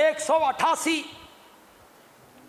188।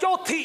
4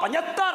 75।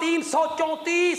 334।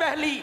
1।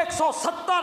170।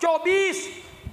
24।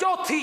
4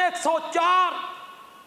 104।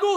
2।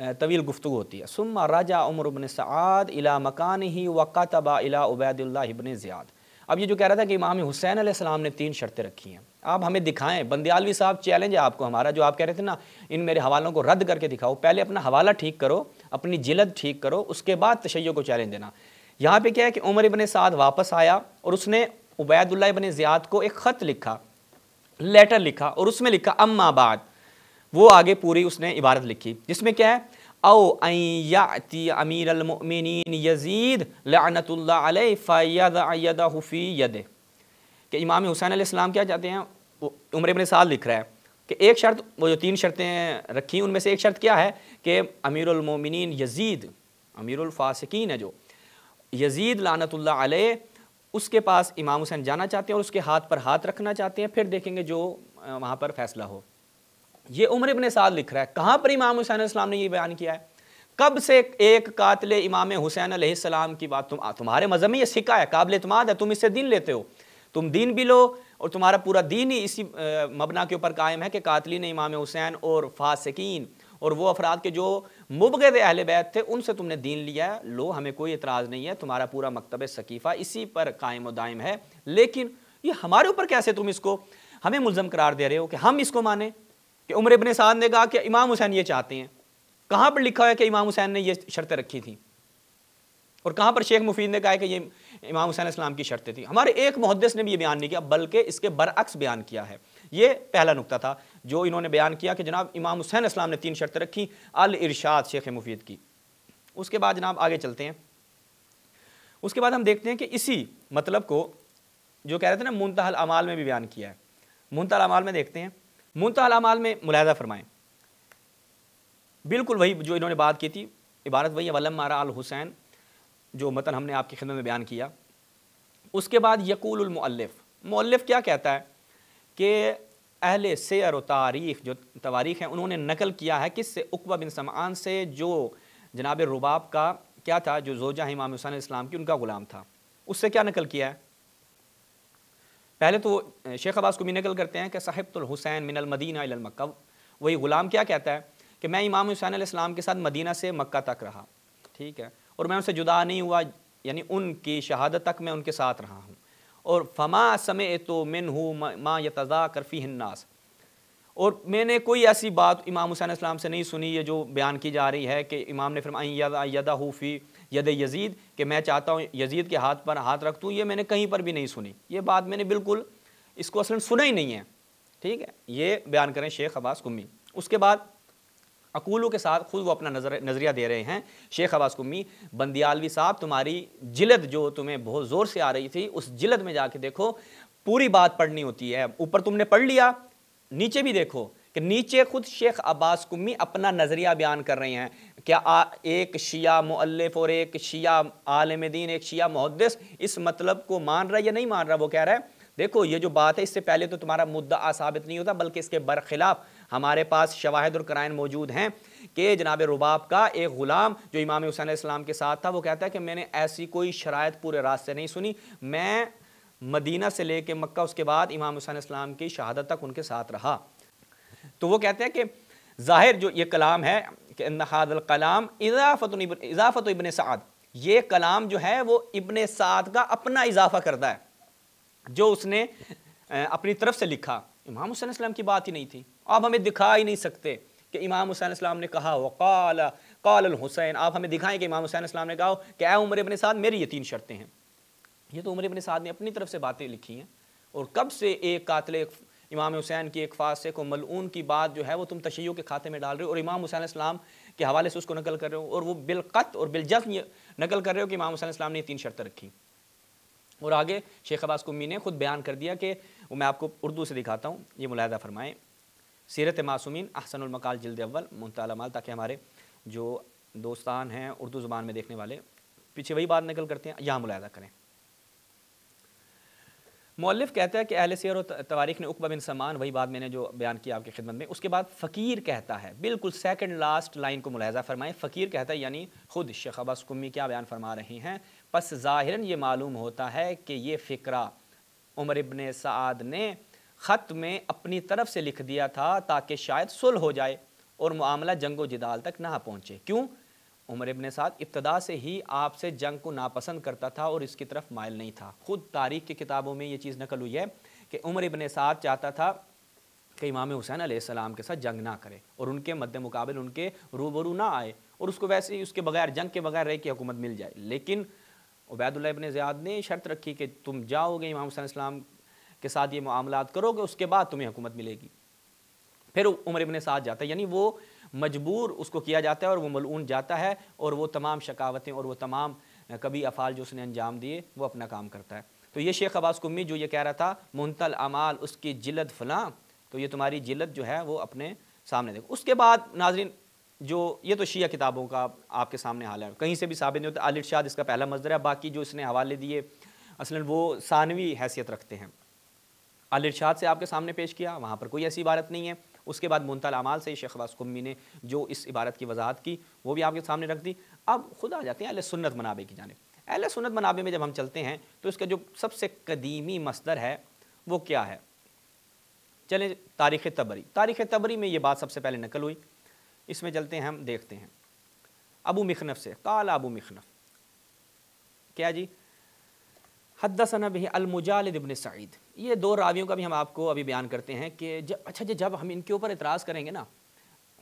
طویل گفتگو ہوتی ہے. ثم رجع عمر بن سعد الى مکانہ وکتب الى عبید اللہ بن زیاد. اب یہ جو کہہ رہا تھا کہ امام حسین علیہ السلام نے 3 شرطیں رکھی ہیں, آپ ہمیں دکھائیں. بندیالوی صاحب چیلنج ہے آپ کو ہمارا, جو آپ کہہ رہے تھے نا ان میرے حوالوں کو رد کر کے دکھاؤ. پہلے اپنا حوالہ ٹھیک کرو, اپنی جلد ٹھیک کرو, اس کے بعد تشیع کو چیلنج دینا. یہاں پہ کیا ہے کہ عمر ابن سعد واپس آیا اور اس نے عبید اللہ ابن زیاد کو ایک خط لکھا, لیٹر لکھا, اور اس میں لکھا اما بعد. وہ آگے پوری اس نے عبارت لکھی جس میں کیا ہے, او ان یاتی امیر المؤمنین یزید لعنت اللہ علیہ فیضع یدہ فی یدہ. کہ امام حسین علیہ السلام کیا چاہتے ہیں, عمر ابن سعد لکھ رہا ہے کہ ایک شرط, وہ جو 3 شرطیں رکھی ان میں سے ایک شرط کیا ہے کہ امیر المومنین یزید, امیر الفاسقین ہے جو یزید لعنت اللہ علیہ, اس کے پاس امام حسین جانا چاہتے ہیں اور اس کے ہاتھ پر ہاتھ رکھنا چاہتے ہیں, پھر دیکھیں گے جو وہاں پر فیصلہ ہو. یہ عمر ابن سعد لکھ رہا ہے. کہاں پر امام حسین علیہ السلام نے یہ بیان کیا ہے؟ کب سے ایک قاتل امام حسین علیہ السلام کی بات, تمہارے مذہب میں یہ سکہ ہے, قابل اعتماد ہے, تم اس سے دین لیتے ہو, تم دین بھی لو, اور تمہارا پورا دین ہی اسی مبنا کے اوپر قائم ہے کہ قاتلین امام حسین اور فاسقین اور وہ افراد کے جو مبغض اہل بیت تھے ان سے تم نے دین لیا ہے. لو, ہمیں کوئی اعتراض نہیں ہے, تمہارا پورا مکتب ثقیفہ اسی پر قائم و دائم ہے. لیکن یہ ہمارے اوپر کیسے تم اس کو ہمیں ملزم قرار دے رہے ہو کہ ہم اس کو مانیں کہ عمر ابن سعد نے کہا کہ امام حسین یہ چاہتے ہیں؟ کہاں پر لکھا ہے کہ امام حسین نے یہ شرطیں رکھی تھیں؟ اور کہاں پر شیخ مفید نے کہا ہے کہ یہ امام حسین السلام کی شرطیں تھیں؟ ہمارے ایک محدث نے بھی یہ بیان نہیں کیا, بلکہ اس کے برعکس بیان کیا ہے. یہ پہلا نقطہ تھا جو انہوں نے بیان کیا کہ جناب امام حسین السلام نے 3 شرطیں رکھی, الارشاد شیخ مفید کی. اس کے بعد جناب آگے چلتے ہیں. اس کے بعد ہم دیکھتے ہیں کہ اسی مطلب کو جو کہہ رہے تھے نا منتہی الاعمال میں بھی بیان کیا ہے. منتہی الاعمال میں دیکھتے ہیں. منتہی الاعمال میں ملاحظہ فرمائیں, بالکل وہی جو انہوں نے بات کی تھی, عبارت وہی ہے ولما رأى الحسین, جو متن ہم نے آپ کی خدمت میں بیان کیا. اس کے بعد یقول المؤلف, مؤلف کیا کہتا ہے کہ اہل سیر و تاریخ, جو تواریخ ہیں, انہوں نے نقل کیا ہے کس سے, عقبہ بن سمعان سے, جو جناب رباب کا کیا تھا, جو زوجہ امام حسین علیہ السلام کی ان کا غلام تھا. اس سے کیا نقل کیا ہے؟ پہلے تو شیخ عباس قمی نقل کرتے ہیں کہ صحبت الحسین من المدینہ الی مکہ. وہی غلام کیا کہتا ہے کہ میں امام حسین علیہ السلام کے ساتھ مدینہ سے مکہ تک رہا, ٹھیک ہے, اور میں ان سے جدا نہیں ہوا, یعنی ان کی شہادت تک میں ان کے ساتھ رہا ہوں. اور فما سمعت منہ ما یتذاکر فیہ الناس, اور میں نے کوئی ایسی بات امام حسین علیہ السلام سے نہیں سنی یہ جو بیان کی جا رہی ہے کہ امام نے فرمایا یدہ فی ید یزید, کہ میں چاہتا ہوں یزید کے ہاتھ پر ہاتھ رکھ دوں. یہ میں نے کہیں پر بھی نہیں سنی, یہ بات میں نے بالکل اس کو اصلا سنا ہی نہیں ہے, ٹھیک ہے. یہ بیان کریں شیخ عباس قمی. اس کے بعد اقولو کے ساتھ خود وہ اپنا نظریہ دے رہے ہیں شیخ عباس قمی. بندیالوی صاحب تمہاری جلد جو تمہیں بہت زور سے آ رہی تھی, اس جلد میں جا کے دیکھو, پوری بات پڑھنی ہوتی ہے. اوپر تم نے پڑھ لیا, نیچے بھی دیکھو کہ نیچے خود شیخ عباس قمی اپنا نظریہ بیان کر رہے ہیں. کیا ایک شیعہ مؤلف اور ایک شیعہ عالم دین, ایک شیعہ محدث اس مطلب کو مان رہا ہے یا نہیں مان رہا؟ وہ کہہ رہا ہے دیکھو یہ جو بات ہے اس سے پہلے تو تمہارا مدعا ثابت نہیں ہوتا, بلکہ اس کے برخلاف ہمارے پاس شواہد اور قرائن موجود ہیں کہ جناب رباب کا ایک غلام جو امام حسین علیہ السلام کے ساتھ تھا, وہ کہتا ہے کہ میں نے ایسی کوئی شرائط پورے راستے نہیں سنی, میں مدینہ سے لے کے مکہ اس کے بعد امام حسین علیہ السلام کی شہادت تک ان کے ساتھ رہا. تو وہ کہتے ہیں کہ ظاہر جو یہ کلام ہے کہ ان ھذا الکلام اضافۃ ابن سعد, یہ کلام جو ہے وہ ابن سعد کا اپنا اضافہ کرتا ہے جو اس نے اپنی طرف سے لکھا. امام حسین علیہ السلام کی بات ہی نہیں تھی. آپ ہمیں دکھا ہی نہیں سکتے کہ امام حسین علیہ السلام نے کہا وقال قال الحسین, آپ ہمیں دکھائیں کہ امام حسین علیہ السلام نے کہا کہ اے عمر ابن سعد میری یہ 3 شرطیں ہیں. یہ تو عمر ابن سعد نے اپنی طرف سے باتیں لکھی ہیں. اور کب سے ایک قاتل امام حسین کی, ایک فاسق و ملعون کی بات جو ہے وہ تم تشیع کے کھاتے میں ڈال رہے ہو اور امام حسین علیہ السلام کے حوالے سے اس کو نقل کر رہے ہو, اور وہ بالقطع اور بالجزم یہ نقل کر رہے ہو کہ امام حسین علیہ السلام نے 3 شرطیں رکھی. اور آگے شیخ عباس قمی نے خود بیان کر دیا کہ وہ میں آپ کو اردو سے دکھاتا ہوں, یہ ملاحظہ فرمائیں. سیرت معصومین احسن المقال جلد اول منتہی الاعمال, تاکہ ہمارے جو دوستان ہیں اردو زبان میں دیکھنے والے پیچھے وہی بات نقل کرتے ہیں, یہاں ملاحظہ کریں. مؤلف کہتا ہے کہ اہل سیر و تواریخ نے عقبہ بن سمعان, وہی بات میں نے جو بیان کی آپ کی خدمت میں. اس کے بعد فقیر کہتا ہے, بالکل سیکنڈ لاسٹ لائن کو ملاحظہ فرمائیں, فقیر کہتا ہے یعنی خود شیخ عباس قمی کیا بیان فرما رہے ہیں, پس ظاہراً یہ معلوم ہوتا ہے کہ یہ فقرہ عمر ابن سعد نے خط میں اپنی طرف سے لکھ دیا تھا تاکہ شاید صلح ہو جائے, اور معاملہ جنگ و جدال تک نہ پہنچے۔ کیوں؟ عمر ابن سعد ابتدا سے ہی آپ سے جنگ کو ناپسند کرتا تھا اور اس کی طرف مائل نہیں تھا۔ خود تاریخ کی کتابوں میں یہ چیز نقل ہوئی ہے کہ عمر ابن سعد چاہتا تھا کہ امام حسین علیہ السلام کے ساتھ جنگ نہ کرے اور ان کے مد مقابل ان کے روبرو نہ آئے، اور اس کو ویسے ہی اس کے بغیر جنگ کے بغیر رہ کی حکومت مل جائے۔ لیکن عبید اللہ ابن زیاد نے شرط رکھی کہ تم جاؤ گے امام حسین علیہ السلام کے ساتھ یہ معاملات کرو گے، اس کے بعد تمہیں حکومت ملے گی۔ پھر عمر ابن سعد جاتا ہے، یعنی وہ مجبور اس کو کیا جاتا ہے اور وہ ملعون جاتا ہے، اور وہ تمام شکاوتیں اور وہ تمام کبھی افعال جو اس نے انجام دیے وہ اپنا کام کرتا ہے۔ تو یہ شیخ عباس قمی جو یہ کہہ رہا تھا منتل الاعمال اس کی جلد فلاں، تو یہ تمہاری جلد جو ہے وہ اپنے سامنے دیکھو۔ اس کے بعد ناظرین جو یہ تو شیعہ کتابوں کا آپ کے سامنے حال ہے، کہیں سے بھی ثابت نہیں ہوتا۔ الارشاد اس کا پہلا مصدر ہے، باقی جو اس نے حوالے دیے اصلاً وہ ثانوی حیثیت رکھتے ہیں۔ الارشاد سے آپ کے سامنے پیش کیا، وہاں پر کوئی ایسی عبارت نہیں ہے۔ اس کے بعد منتهى الاعمال سے شیخ عباس قمی نے جو اس عبارت کی وضاحت کی وہ بھی آپ کے سامنے رکھ دی۔ اب خود آ جاتے ہیں اہل سنت منابع کی جانب۔ اہل سنت منابع میں جب ہم چلتے ہیں تو اس کا جو سب سے قدیمی مصدر ہے وہ کیا ہے؟ چلیں تاریخ طبری، تاریخ طبری میں یہ بات سب سے پہلے نقل ہوئی، اس میں چلتے ہیں ہم دیکھتے ہیں ابو مخنف سے۔ قال ابو مخنف، کیا جی؟ حدثنا به المجالد ابن سعید۔ یہ دو راویوں کا بھی ہم آپ کو ابھی بیان کرتے ہیں کہ جب ہم ان کے اوپر اعتراض کریں گے نا،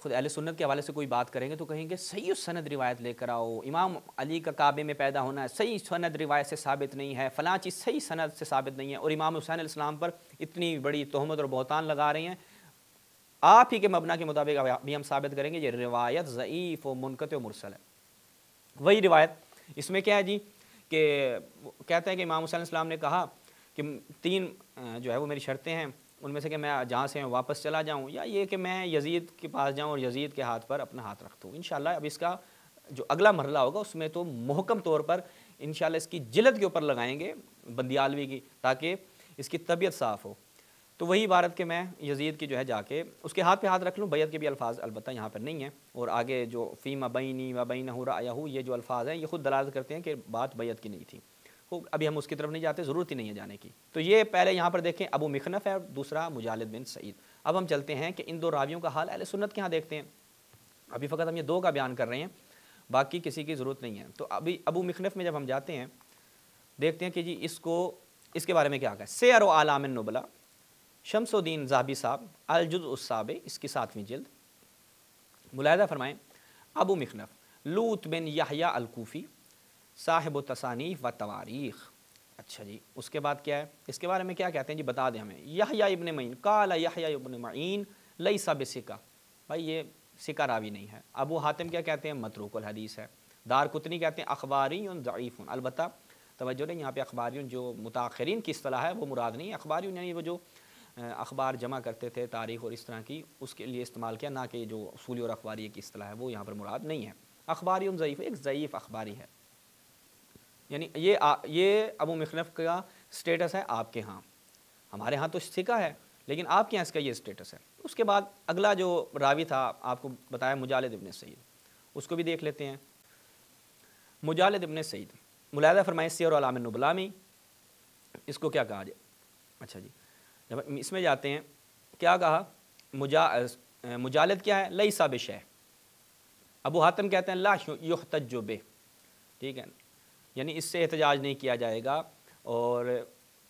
خود اہل سنت کے حوالے سے کوئی بات کریں گے تو کہیں گے صحیح سند روایت لے کر آؤ، امام علی کا کعبے میں پیدا ہونا ہے صحیح سند روایت سے ثابت نہیں ہے، فلاں چیز صحیح سند سے ثابت نہیں ہے، اور امام حسین علیہ السلام پر اتنی بڑی تہمت اور بہتان لگا رہے ہیں۔ آپ ہی کے مبنا کے مطابق ابھی ہم ثابت کریں گے یہ روایت ضعیف و منقطع و مرسل ہے۔ وہی روایت اس میں کیا ہے جی کہ کہتے ہیں کہ امام حسین علیہ السلام نے کہا کہ تین جو ہے وہ میری شرطیں ہیں، ان میں سے کہ میں جہاں سے واپس چلا جاؤں، یا یہ کہ میں یزید کے پاس جاؤں اور یزید کے ہاتھ پر اپنا ہاتھ رکھ دوں۔ انشاءاللہ اب اس کا جو اگلا مرحلہ ہوگا اس میں تو محکم طور پر انشاءاللہ اس کی جلد کے اوپر لگائیں گے بندیالوی کی، تاکہ اس کی طبیعت صاف ہو۔ تو وہی عبارت کہ میں یزید کی جو ہے جا کے اس کے ہاتھ پہ ہاتھ رکھ لوں، بیعت کے بھی الفاظ البتہ یہاں پر نہیں ہیں، اور آگے جو فیما بینی و بینہ رأیہ یہ جو الفاظ ہیں یہ خود دلالت کرتے ہیں کہ بات بیعت کی نہیں تھی۔ ابھی ہم اس کی طرف نہیں جاتے، ضرورت ہی نہیں ہے جانے کی۔ تو یہ پہلے یہاں پر دیکھیں ابو مخنف ہے اور دوسرا مجالد بن سعید۔ اب ہم چلتے ہیں کہ ان دو راویوں کا حال اہل سنت کے ہاں دیکھتے ہیں۔ ابھی فقط ہم یہ دو کا بیان کر رہے ہیں، باقی کسی کی ضرورت نہیں ہے۔ تو ابھی ابو مخنف میں جب ہم جاتے ہیں دیکھتے ہیں کہ جی اس کے بارے میں کیا کہا ہے۔ سیر و اعلام النبلاء، شمس الدین ذہبی صاحب، الجزء السابع، اس کی 7ویں جلد، ملاحظہ فرمائیں ابو مخنف لوط بن یحییٰ الکوفی صاحب و تصانیف و تواریخ۔ اچھا جی، اس کے بعد کیا ہے؟ اس کے بارے میں کیا کہتے ہیں جی بتا دیں ہمیں۔ یحییٰ ابن معین قال یحییٰ ابن معین لیس بثقہ، بھائی یہ ثقہ راوی نہیں ہے۔ ابو حاتم کیا کہتے ہیں؟ متروک الحدیث ہے۔ دارقطنی کہتے ہیں اخباری ضعیف، البتہ توجہ نہیں، یہاں پہ اخباری جو متاخرین کی اصطلاح ہے وہ مراد نہیں ہے۔ اخباری یعنی وہ جو اخبار جمع کرتے تھے تاریخ اور اس طرح کی، اس کے لیے استعمال کیا، نہ کہ جو اصولی اور اخباری کی اصطلاح ہے وہ یہاں پر مراد نہیں ہے۔ اخباری ضعیف ایک ضعیف اخباری ہے، یعنی یہ ابو مخنف کا سٹیٹس ہے آپ کے ہاں، ہمارے ہاں تو ثقہ ہے لیکن آپ کے ہاں اس کا یہ سٹیٹس ہے۔ اس کے بعد اگلا جو راوی تھا آپ کو بتایا مجالد ابن سعید، اس کو بھی دیکھ لیتے ہیں۔ مجالد ابن سعید، ملاحظہ فرمائیں سیر و اعلام النبلاء میں اس کو کیا کہا جائے؟ اچھا جی، جب اس میں جاتے ہیں کیا کہا؟ مجالد کیا ہے؟ لیس بشیء۔ ابو حاتم کہتے ہیں لا یحتج بہ، ٹھیک ہے، یعنی اس سے احتجاج نہیں کیا جائے گا۔ اور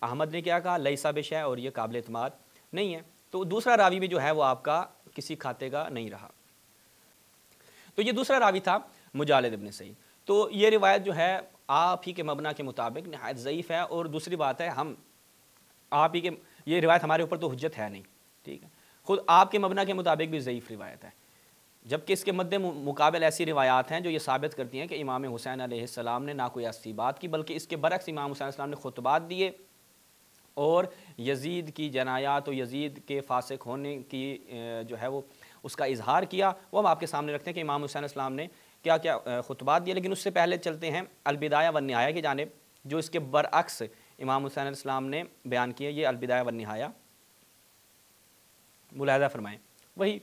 احمد نے کیا کہا؟ لیس بشیء، اور یہ قابل اعتماد نہیں ہے۔ تو دوسرا راوی بھی جو ہے وہ آپ کا کسی کھاتے کا نہیں رہا۔ تو یہ دوسرا راوی تھا مجالد ابن سعید۔ تو یہ روایت جو ہے آپ ہی کے مبنا کے مطابق نہایت ضعیف ہے، اور دوسری بات ہے ہم آپ ہی کے یہ روایت ہمارے اوپر تو حجت ہے نہیں، ٹھیک ہے، خود آپ کے مبنا کے مطابق بھی ضعیف روایت ہے، جبکہ اس کے مد مقابل ایسی روایات ہیں جو یہ ثابت کرتی ہیں کہ امام حسین علیہ السلام نے نہ کوئی ایسی بات کی، بلکہ اس کے برعکس امام حسین علیہ السلام نے خطبات دیے اور یزید کی جنایات و یزید کے فاسق ہونے کی جو ہے وہ اس کا اظہار کیا۔ وہ ہم آپ کے سامنے رکھتے ہیں کہ امام حسین علیہ السلام نے کیا کیا خطبات دیے، لیکن اس سے پہلے چلتے ہیں البدایہ والنہایہ کی جانب، جو اس کے برعکس امام حسین علیہ السلام نے بیان کیے۔ یہ البدایہ والنہایہ ملاحظہ فرمائیں، وہی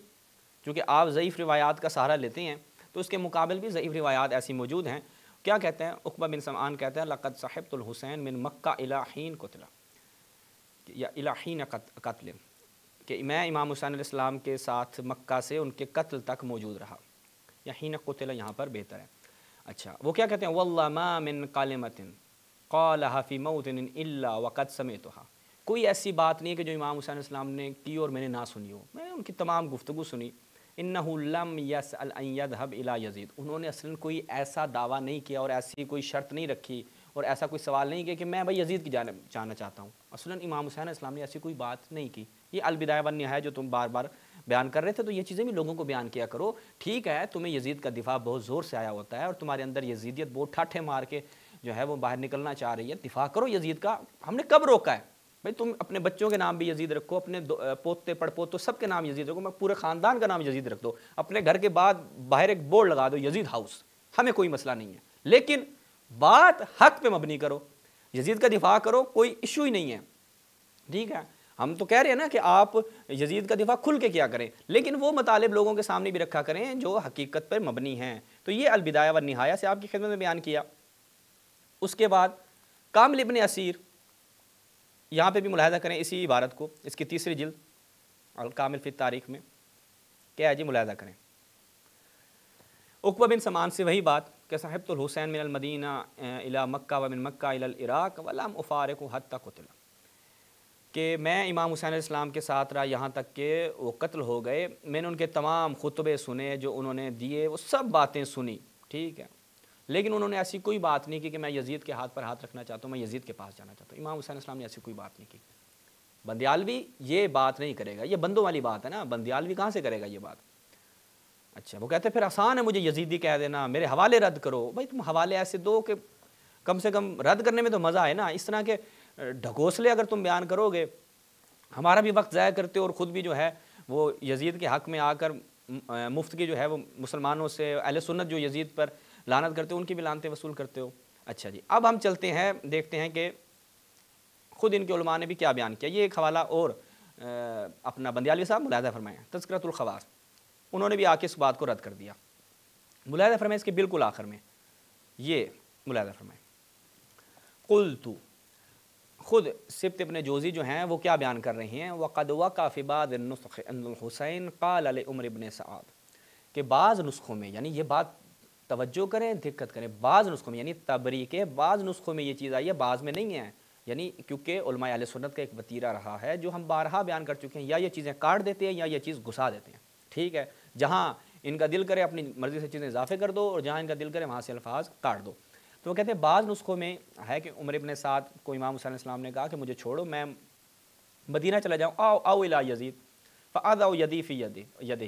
چونکہ آپ ضعیف روایات کا سہارا لیتے ہیں تو اس کے مقابل بھی ضعیف روایات ایسی موجود ہیں۔ کیا کہتے ہیں؟ عقبہ بن سمعان کہتے ہیں لقد صحبت الحسین من مکہ الی حین قتل، یا الی حین قتل، کہ میں امام حسین علیہ السلام کے ساتھ مکہ سے ان کے قتل تک موجود رہا، یا حین قتل یہاں پر بہتر ہے۔ اچھا وہ کیا کہتے ہیں، واللہ ما من کلمۃ قالها فی موطن الا وقد سمعتها، کوئی ایسی بات نہیں ہے کہ جو امام حسین علیہ السلام نے کی اور میں نے نہ سنی ہو، میں نے ان کی تمام گفتگو سنی۔ انہ لم یسأل ان یذهب الی یزید، انہوں نے اصلاً کوئی ایسا دعویٰ نہیں کیا اور ایسی کوئی شرط نہیں رکھی اور ایسا کوئی سوال نہیں کیا کہ میں بھائی یزید کی جانب جانا چاہتا ہوں، اصلاً امام حسین علیہ السلام نے ایسی کوئی بات نہیں کی۔ یہ البدایہ والنہایہ جو تم بار بار بیان کر رہے تھے، تو یہ چیزیں بھی لوگوں کو بیان کیا کرو۔ ٹھیک ہے تمہیں یزید کا دفاع بہت زور سے آیا ہوتا ہے اور تمہارے اندر یزیدیت بہت ٹھاٹھے مار کے جو ہے وہ باہر نکلنا چاہ رہی ہے، دفاع کرو یزید کا، ہم نے کب روکا ہے؟ بھائی تم اپنے بچوں کے نام بھی یزید رکھو، اپنے پوتے پڑ پوتوں سب کے نام یزید رکھو، میں پورے خاندان کا نام یزید رکھ دو، اپنے گھر کے بعد باہر ایک بورڈ لگا دو یزید ہاؤس، ہمیں کوئی مسئلہ نہیں ہے، لیکن بات حق پہ مبنی کرو، یزید کا دفاع کرو، کوئی ایشو ہی نہیں ہے۔ ٹھیک ہے، ہم تو کہہ رہے ہیں نا کہ آپ یزید کا دفاع کھل کے کیا کریں، لیکن وہ مطالب لوگوں کے سامنے بھی رکھا کریں جو حقیقت پر مبنی ہیں۔ تو یہ البدایہ والنہایہ سے آپ کی خدمت میں بیان کیا۔ اس کے بعد کامل ابن اسیر، یہاں پہ بھی ملاحظہ کریں اسی عبارت کو، اس کی تیسری جلد الکامل فی التاریخ میں کیا ہے جی، ملاحظہ کریں۔ عقبہ بن سمان سے وہی بات کہ صحبت الحسین من المدینہ الی مکہ و من مکہ الی العراق ولم افارق حتی قتل، کہ میں امام حسین علیہ السلام کے ساتھ رہا یہاں تک کہ وہ قتل ہو گئے، میں نے ان کے تمام خطبے سنے جو انہوں نے دیے، وہ سب باتیں سنی، ٹھیک ہے، لیکن انہوں نے ایسی کوئی بات نہیں کی کہ میں یزید کے ہاتھ پر ہاتھ رکھنا چاہتا ہوں، میں یزید کے پاس جانا چاہتا ہوں۔ امام حسین علیہ السلام نے ایسی کوئی بات نہیں کی۔ بندیالوی یہ بات نہیں کرے گا، یہ بندوں والی بات ہے نا، بندیالوی کہاں سے کرے گا یہ بات؟ اچھا وہ کہتے ہیں پھر آسان ہے مجھے یزیدی کہہ دینا، میرے حوالے رد کرو۔ بھائی تم حوالے ایسے دو کہ کم سے کم رد کرنے میں تو مزہ آئے نا، اس طرح کے ڈھکوسلے اگر تم بیان کرو گے، ہمارا بھی وقت ضائع کرتے ہو اور خود بھی جو ہے وہ یزید کے حق میں آ کر مفت کی جو ہے وہ مسلمانوں سے، اہل سنت جو یزید پر لعنت کرتے ہو ان کی بھی لعنتیں وصول کرتے ہو۔ اچھا جی اب ہم چلتے ہیں، دیکھتے ہیں کہ خود ان کے علماء نے بھی کیا بیان کیا۔ یہ ایک حوالہ اور اپنا بندیالوی صاحب ملاحظہ فرمائیں، تذکرۃ الخواص، انہوں نے بھی آ کے اس بات کو رد کر دیا۔ ملاحظہ فرمائیں اس کے بالکل آخر میں، یہ ملاحظہ فرمائیں، قلت، خود سبت ابن جوزی جو ہیں وہ کیا بیان کر رہے ہیں، وقد وقع فی بعض النسخ ان الحسین قال لعمر بن سعد، کہ بعض نسخوں میں، یعنی یہ بات توجہ کریں دقت کریں، بعض نسخوں میں یعنی تبری کے بعض نسخوں میں یہ چیز آئی ہے، بعض میں نہیں ہے، یعنی کیونکہ علماء اہل سنت کا ایک وتیرہ رہا ہے جو ہم بارہا بیان کر چکے ہیں، یا یہ چیزیں کاٹ دیتے ہیں یا یہ چیز گھسا دیتے ہیں، ٹھیک ہے، جہاں ان کا دل کرے اپنی مرضی سے چیزیں اضافے کر دو اور جہاں ان کا دل کرے وہاں سے الفاظ کاٹ دو۔ تو وہ کہتے ہیں بعض نسخوں میں ہے کہ عمر ابن سعد کو امام حسین علیہ السلام نے کہا کہ مجھے چھوڑو، میں مدینہ چلا جاؤں، او الی یزید فاضع یدی فی یدہ،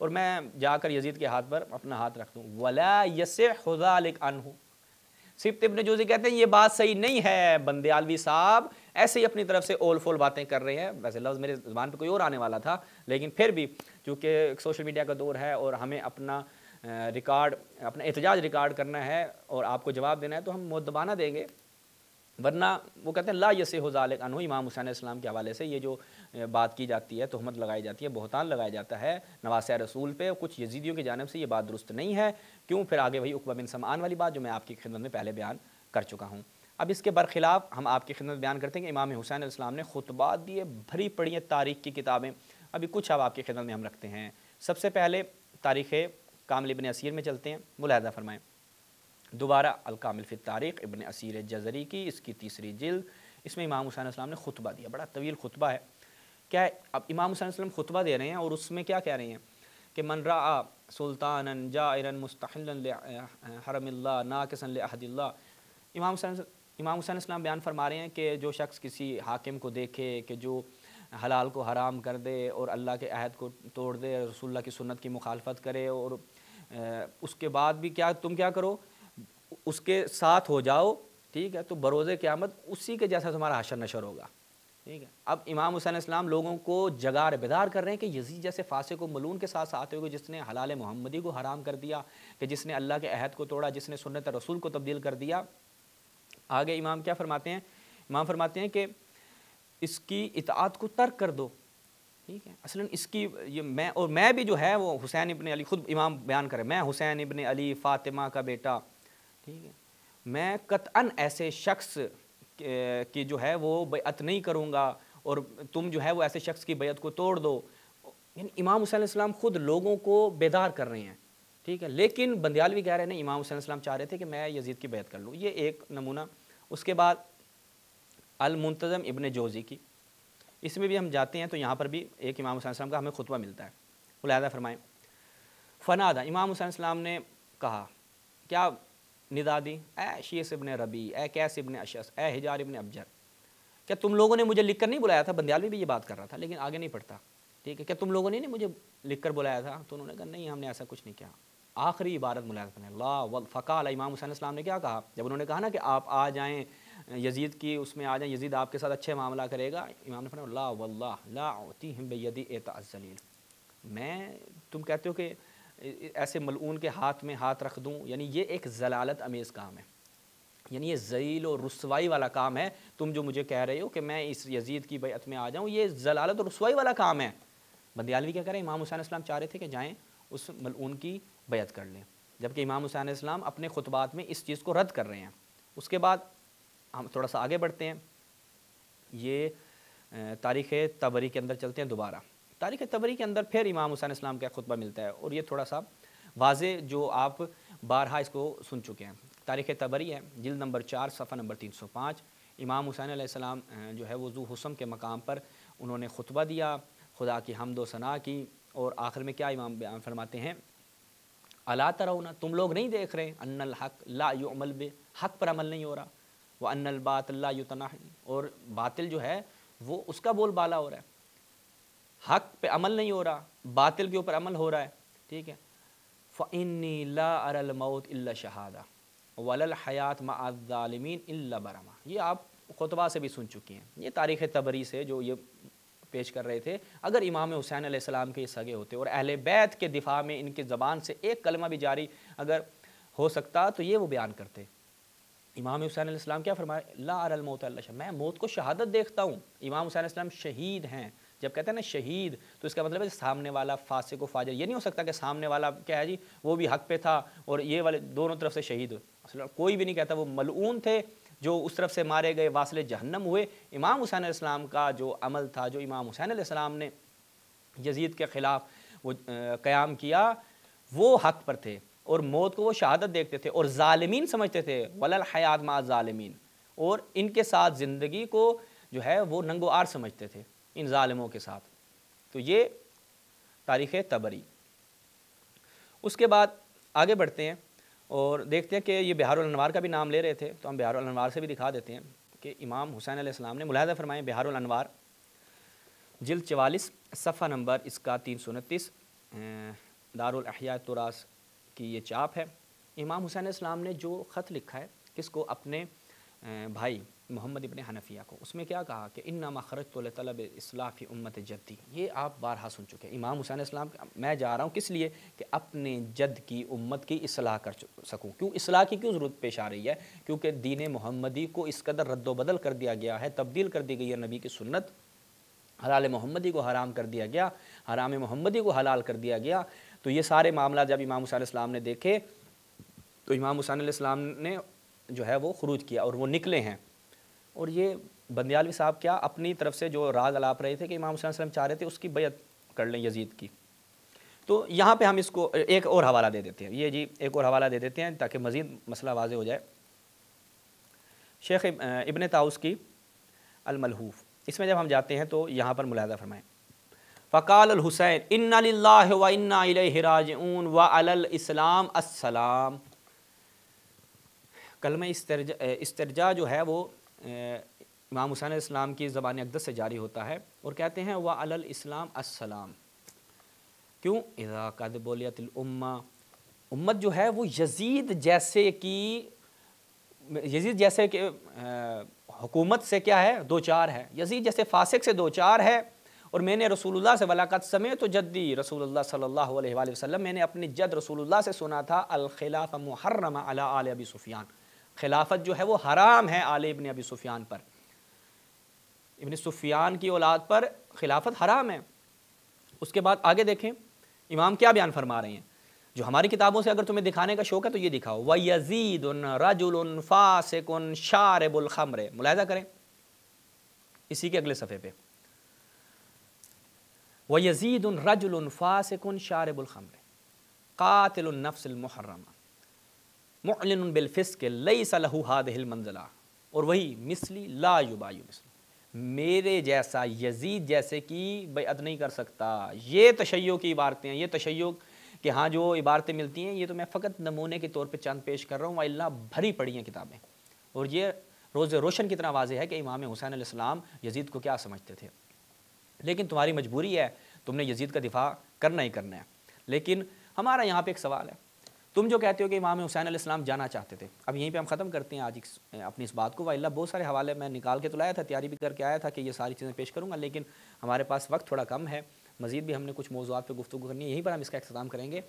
اور میں جا کر یزید کے ہاتھ پر اپنا ہاتھ رکھ دوں، ولا یصح ذلک عنہ۔ سبت ابن جوزی کہتے ہیں یہ بات صحیح نہیں ہے، بندیالوی صاحب ایسے ہی اپنی طرف سے اول فول باتیں کر رہے ہیں، ویسے لفظ میرے زبان پہ کوئی اور آنے والا تھا، لیکن پھر بھی چونکہ سوشل میڈیا کا دور ہے اور ہمیں اپنا ریکارڈ، اپنا احتجاج ریکارڈ کرنا ہے اور آپ کو جواب دینا ہے تو ہم مؤدبانہ دیں گے، ورنہ وہ کہتے ہیں لا یصح ذلک عنہ، امام حسین علیہ السلام کے حوالے سے یہ جو بات کی جاتی ہے، تہمت لگائی جاتی ہے، بہتان لگایا جاتا ہے نواسہ رسول پہ کچھ یزیدیوں کی جانب سے، یہ بات درست نہیں ہے۔ کیوں؟ پھر آگے وہی عقبہ بن سمعان والی بات جو میں آپ کی خدمت میں پہلے بیان کر چکا ہوں۔ اب اس کے برخلاف ہم آپ کی خدمت بیان کرتے ہیں کہ امام حسین علیہ السلام نے خطبات دیے، بھری پڑی ہیں تاریخ کی کتابیں، ابھی کچھ اب آپ کی خدمت میں ہم رکھتے ہیں۔ سب سے پہلے تاریخ کامل ابن اسیر میں چلتے ہیں، ملاحظہ فرمائیں، دوبارہ الکامل فی التاریخ ابن اسیر جزری کی اس کی تیسری جلد، اس میں امام حسین علیہ السلام نے خطبہ دیا، بڑا طویل خطبہ ہے۔ کیا ہے؟ اب امام حسین علیہ السلام خطبہ دے رہے ہیں اور اس میں کیا کہہ رہے ہیں کہ من رعا سلطانا جائرا مستحلا لحرم اللہ ناقصا لعہد اللہ، امام حسین علیہ السلام بیان فرما رہے ہیں کہ جو شخص کسی حاکم کو دیکھے کہ جو حلال کو حرام کر دے اور اللہ کے عہد کو توڑ دے، رسول اللہ کی سنت کی مخالفت کرے، اور اس کے بعد بھی کیا تم کیا کرو، اس کے ساتھ ہو جاؤ، ٹھیک ہے، تو بروز قیامت اسی کے جیسا تمہارا حشر نشر ہوگا، ٹھیک ہے۔ اب امام حسین علیہ السلام لوگوں کو جگار بیدار کر رہے ہیں کہ یزید جیسے فاسق و ملعون کے ساتھ آتے ہوئے جس نے حلال محمدی کو حرام کر دیا، کہ جس نے اللہ کے عہد کو توڑا، جس نے سنت رسول کو تبدیل کر دیا، آگے امام کیا فرماتے ہیں؟ امام فرماتے ہیں کہ اس کی اطاعت کو ترک کر دو، ٹھیک ہے، اصلاً اس کی یہ میں بھی جو ہے وہ حسین ابن علی، خود امام بیان کرے، میں حسین ابن علی فاطمہ کا بیٹا، ٹھیک ہے، میں قطعاً ایسے شخص کی جو ہے وہ بیعت نہیں کروں گا اور تم جو ہے وہ ایسے شخص کی بیعت کو توڑ دو. یعنی امام حسین علیہ السلام خود لوگوں کو بیدار کر رہے ہیں, ٹھیک ہے. لیکن بندیالوی کہہ رہے ہیں نہیں, امام حسین علیہ السلام چاہ رہے تھے کہ میں یزید کی بیعت کر لوں. یہ ایک نمونہ. اس کے بعد المنتظم ابن جوزی کی, اس میں بھی ہم جاتے ہیں تو یہاں پر بھی ایک امام حسین علیہ السلام کا ہمیں خطبہ ملتا ہے. ملاحظہ فرمائیں. فنادا, امام حسین علیہ السلام نے کہا, کیا ندا دی, اے شیس ابن ربی, اے کیس ابن اشعث, اے حجار ابن ابجر, کیا تم لوگوں نے مجھے لکھ کر نہیں بلایا تھا؟ بندیالوی بھی یہ بات کر رہا تھا لیکن آگے نہیں پڑھتا, ٹھیک ہے. کیا تم لوگوں نے نہیں مجھے لکھ کر بلایا تھا؟ تو انہوں نے کہا نہیں, ہم نے ایسا کچھ نہیں کیا. آخری عبارت ملاحظہ فرمائیں, اللہ فقال, امام حسین علیہ السلام نے کیا کہا جب انہوں نے کہا نا کہ آپ آ جائیں یزید کی اس میں آ جائیں, یزید آپ کے ساتھ اچھے معاملہ کرے گا. امام نے فرمایا لا واللہ لا اعطیہم بیدی اعطاء الذلیل, میں تم کہتے ہو کہ ایسے ملعون کے ہاتھ میں ہاتھ رکھ دوں, یعنی یہ ایک ضلالت امیز کام ہے, یعنی یہ ذلیل و رسوائی والا کام ہے. تم جو مجھے کہہ رہے ہو کہ میں اس یزید کی بیعت میں آ جاؤں, یہ ضلالت و رسوائی والا کام ہے. بندیالوی کیا کریں, امام حسین علیہ السلام چاہ رہے تھے کہ جائیں اس ملعون کی بیعت کر لیں, جبکہ امام حسین علیہ السلام اپنے خطبات میں اس چیز کو رد کر رہے ہیں. اس کے بعد ہم تھوڑا سا آگے بڑھتے ہیں, یہ تاریخ طبری کے اندر چلتے ہیں دوبارہ. تاریخ طبری کے اندر پھر امام حسین علیہ السلام کا خطبہ ملتا ہے, اور یہ تھوڑا سا واضح جو آپ بارہا اس کو سن چکے ہیں. تاریخ طبری ہے, جلد نمبر 4 صفحہ نمبر 305. امام حسین علیہ السلام جو ہے وہ ذو حسن کے مقام پر انہوں نے خطبہ دیا, خدا کی حمد و ثنا کی, اور آخر میں کیا امام بیان فرماتے ہیں, الا ترون, تم لوگ نہیں دیکھ رہے, ان الحق لا یعمل بہ, حق پر عمل نہیں ہو رہا, وان الباطل لا یتناہی, اور باطل جو ہے وہ اس کا بول بالا ہو رہا ہے, حق پہ عمل نہیں ہو رہا, باطل کے اوپر عمل ہو رہا ہے, ٹھیک ہے. فإنی لا اری الموت الا شہادہ ولا الحیات مع الظالمین الا برما. یہ آپ خطبہ سے بھی سن چکی ہیں, یہ تاریخ طبری سے جو یہ پیش کر رہے تھے. اگر امام حسین علیہ السلام کے یہ سگے ہوتے اور اہل بیت کے دفاع میں ان کی زبان سے ایک کلمہ بھی جاری اگر ہو سکتا تو یہ وہ بیان کرتے. امام حسین علیہ السلام کیا فرمایا, لا اری الموت الا شہادہ, میں موت کو شہادت دیکھتا ہوں. امام حسین علیہ السلام شہید ہیں. جب کہتے ہیں نا شہید, تو اس کا مطلب ہے سامنے والا فاسق و فاجر. یہ نہیں ہو سکتا کہ سامنے والا کیا ہے جی وہ بھی حق پہ تھا اور یہ والے دونوں طرف سے شہید ہوئے. اصل کوئی بھی نہیں کہتا, وہ ملعون تھے جو اس طرف سے مارے گئے, واصل جہنم ہوئے. امام حسین علیہ السلام کا جو عمل تھا, جو امام حسین علیہ السلام نے یزید کے خلاف وہ قیام کیا, وہ حق پر تھے اور موت کو وہ شہادت دیکھتے تھے, اور ظالمین سمجھتے تھے ولا الحیات مع الظالمین, اور ان کے ساتھ زندگی کو جو ہے وہ ننگ و عار سمجھتے تھے ان ظالموں کے ساتھ. تو یہ تاریخ طبری. اس کے بعد آگے بڑھتے ہیں اور دیکھتے ہیں کہ یہ بہار الانوار کا بھی نام لے رہے تھے, تو ہم بہار الانوار سے بھی دکھا دیتے ہیں کہ امام حسین علیہ السلام نے, ملاحظہ فرمائیں, بہار الانوار جلد 44 صفحہ نمبر اس کا 329, دارالاحیاء التراث کی یہ چاپ ہے. امام حسین علیہ السلام نے جو خط لکھا ہے کس کو, اپنے بھائی محمد ابن حنفیہ کو, اس میں کیا کہا کہ انما خرجت لطلب اصلاح فی امت جدی. یہ آپ بارہا سن چکے ہیں. امام حسین علیہ السلام میں جا رہا ہوں کس لیے, کہ اپنے جد کی امت کی اصلاح کر سکوں. کیوں اصلاح کی کیوں ضرورت پیش آ رہی ہے, کیونکہ دین محمدی کو اس قدر رد و بدل کر دیا گیا ہے, تبدیل کر دی گئی ہے نبی کی سنت, حلال محمدی کو حرام کر دیا گیا, حرام محمدی کو حلال کر دیا گیا. تو یہ سارے معاملات جب امام حسین علیہ السلام نے دیکھے تو امام حسین علیہ السلام نے جو ہے وہ خروج کیا اور وہ نکلے ہیں. اور یہ بندیالوی صاحب کیا اپنی طرف سے جو راگ الاپ رہے تھے کہ امام حسین علیہ السلام چاہ رہے تھے اس کی بیعت کر لیں یزید کی. تو یہاں پہ ہم اس کو ایک اور حوالہ دے دیتے ہیں, یہ جی ایک اور حوالہ دے دیتے ہیں تاکہ مزید مسئلہ واضح ہو جائے. شیخ ابن طاؤس کی الملحوف, اس میں جب ہم جاتے ہیں تو یہاں پر ملاحظہ فرمائیں, فقال الحسین انا للہ و انا الیہ راجعون وعلی الاسلام السلام. کلمہ استرجاع جو ہے وہ امام حسین علیہ السلام کی زبان اقدس سے جاری ہوتا ہے اور کہتے ہیں وعلی الاسلام السلام. کیوں, اذا قد بولیت الامہ, امت جو ہے وہ یزید جیسے کہ حکومت سے کیا ہے, دو چار ہے. یزید جیسے فاسق سے دو چار ہے. اور میں نے رسول اللہ سے ولاقت سمعت جدی رسول اللہ صلی اللہ علیہ وآلہ وسلم, میں نے اپنی جد رسول اللہ سے سنا تھا, الخلاف محرم علی آل ابی سفیان, خلافت جو ہے وہ حرام ہے آل ابن ابی سفیان پر, ابن سفیان کی اولاد پر خلافت حرام ہے. اس کے بعد آگے دیکھیں امام کیا بیان فرما رہے ہیں, جو ہماری کتابوں سے اگر تمہیں دکھانے کا شوق ہے تو یہ دکھاؤ, وَيَزِيدٌ رَجُلٌ فَاسِقٌ شَارِبُ الْخَمْرِ. ملاحظہ کریں اسی کے اگلے صفحے پہ, وَيَزِيدُ رَجُلٌ فَاسِقٌ شَارِبُ الْخَمْرِ قَاتِلُ النَّفْسِ الْمُحَرَّمَةِ مُعْلِنٌ بِالْفِسْقِ لَيْسَ لَهُ هَٰذِهِ الْمَنزِلَةُ، اور وہی مثلی لا یبایع مثلی، میرے جیسا یزید جیسے کی بیعت نہیں کر سکتا۔ یہ تشیع کی عبارتیں ہیں، یہ تشیع کہ ہاں جو عبارتیں ملتی ہیں یہ تو میں فقط نمونے کے طور پہ چند پیش کر رہا ہوں، اللہ بھری پڑی ہیں کتابیں، اور یہ روز روشن کتنا واضح ہے کہ امام حسین علیہ السلام یزید کو کیا سمجھتے تھے۔ لیکن تمہاری مجبوری ہے، تم نے یزید کا دفاع کرنا ہی کرنا ہے۔ لیکن ہمارا یہاں پہ ایک سوال ہے، تم جو کہتے ہو کہ امام حسین علیہ السلام جانا چاہتے تھے، اب یہیں پہ ہم ختم کرتے ہیں آج اپنی اس بات کو، واللہ بہت سارے حوالے میں نکال کے تو لایا تھا، تیاری بھی کر کے آیا تھا کہ یہ ساری چیزیں پیش کروں گا، لیکن ہمارے پاس وقت تھوڑا کم ہے، مزید بھی ہم نے کچھ موضوعات پہ گفتگو کرنی ہے، یہیں پر ہم اس کا اختتام کریں گے۔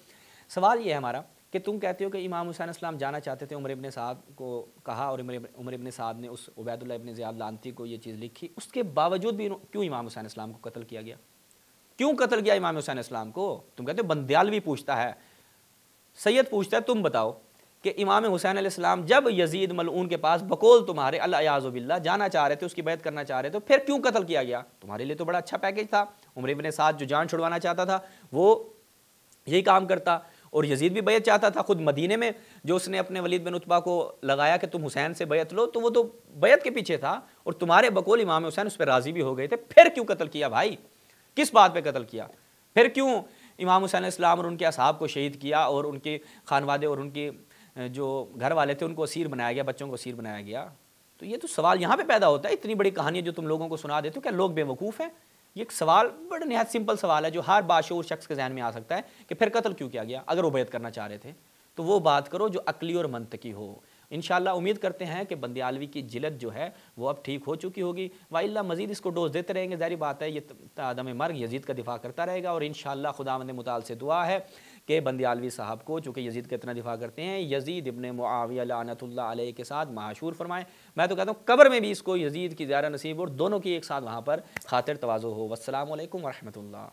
سوال یہ ہے ہمارا کہ تم کہتے ہو کہ امام حسین علیہ السلام جانا چاہتے تھے، عمر ابن سعد کو کہا اور عمر ابن سعد نے اس عبید اللہ ابن زیاد لعنتی کو یہ چیز لکھی، اس کے باوجود بھی کیوں امام حسین علیہ السلام کو قتل کیا گیا؟ کیوں قتل کیا امام حسین علیہ السلام کو؟ تم کہتے ہو بندیالوی پوچھتا ہے، سید پوچھتا ہے، تم بتاؤ کہ امام حسین علیہ السلام جب یزید ملعون کے پاس بقول تمہارے العیاذ باللہ جانا چاہ رہے تھے، اس کی بیعت کرنا چاہ رہے تھے، پھر کیوں قتل کیا گیا؟ تمہارے لیے تو بڑا اچھا پیکیج تھا، عمر ابن سعد جو جان چھڑوانا چاہتا تھا وہ یہی کام کرتا، اور یزید بھی بیعت چاہتا تھا، خود مدینے میں جو اس نے اپنے ولید بن عتبہ کو لگایا کہ تم حسین سے بیعت لو، تو وہ تو بیعت کے پیچھے تھا، اور تمہارے بقول امام حسین اس پہ راضی بھی ہو گئے تھے، پھر کیوں قتل کیا بھائی؟ کس بات پہ قتل کیا؟ پھر کیوں امام حسین علیہ السلام اور ان کے اصحاب کو شہید کیا، اور ان کے خانوادے اور ان کے جو گھر والے تھے ان کو اسیر بنایا گیا، بچوں کو اسیر بنایا گیا؟ تو یہ تو سوال یہاں پہ پیدا ہوتا ہے، اتنی بڑی کہانی جو تم لوگوں کو سنا دیتے ہو، کیا لوگ بے وقوف ہیں؟ یہ ایک سوال بڑا نہایت سمپل سوال ہے جو ہر باشعور شخص کے ذہن میں آ سکتا ہے کہ پھر قتل کیوں کیا گیا؟ اگر وہ بیعت کرنا چاہ رہے تھے تو وہ بات کرو جو عقلی اور منطقی ہو۔ انشاءاللہ امید کرتے ہیں کہ بندیالوی کی جلد جو ہے وہ اب ٹھیک ہو چکی ہوگی، وإلا مزید اس کو ڈوز دیتے رہیں گے، ظاہری بات ہے یہ تا دم مرگ یزید کا دفاع کرتا رہے گا، اور انشاءاللہ خداوند متعال سے دعا ہے کہ بندیالوی صاحب کو چونکہ یزید کا اتنا دفاع کرتے ہیں، یزید ابن معاویہ لعنت اللہ علیہ کے ساتھ محشور فرمائیں۔ میں تو کہتا ہوں قبر میں بھی اس کو یزید کی زیارت نصیب اور دونوں کی ایک ساتھ وہاں پر خاطر تواضع ہو۔ والسلام علیکم ورحمۃ اللہ۔